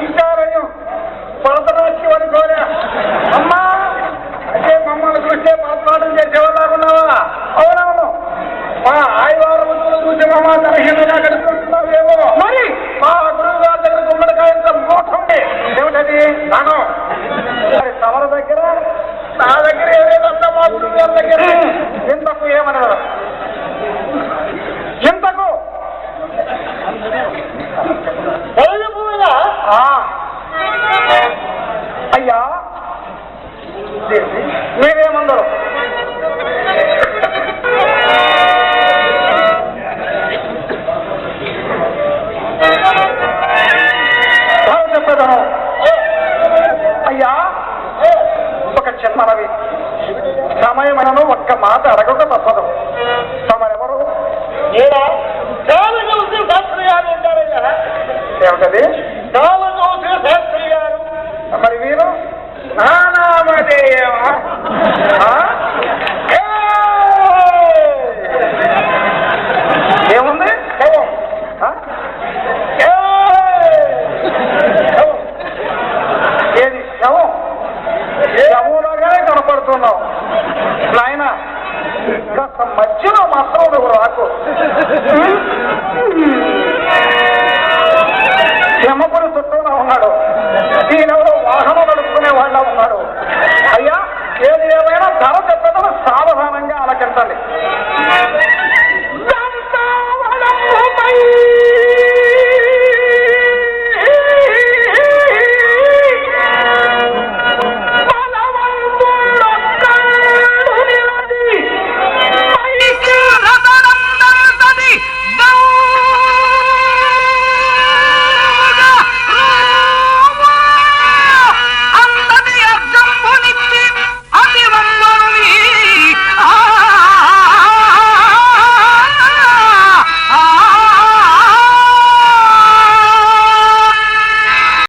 ఇంకా పడతరాచి వాడి కోరా అమ్మా అంటే మమ్మల్ని చూస్తే పాపలాటం చేసేవాళ్ళకున్నావా? అవునవును, మా ఆదివారం చూసి మమ్మ తరహీనగా గడుపుతున్నావేమో. మరి మా గురువు గారి దగ్గర గుమ్మడికాయంత మూట ఉంది. ఏమిటది? నాను మరి తమల దగ్గర నా దగ్గర ఏదేదంతా మా గురువు గారి దగ్గర. ఇంతకు ఏమన్నారు? ఇంతకు అయ్యా మీరేమన్నారు? చెప్పేదను అయ్యా, ఒక చిన్నవి సమయమైనను ఒక్క మాట అడగక తప్పదు. తమరెవరు? శాస్త్రి గారు ఉంటారయ్యా. ఏమిటది? శాస్త్రి గారు. మరి వీరు నానామదేవ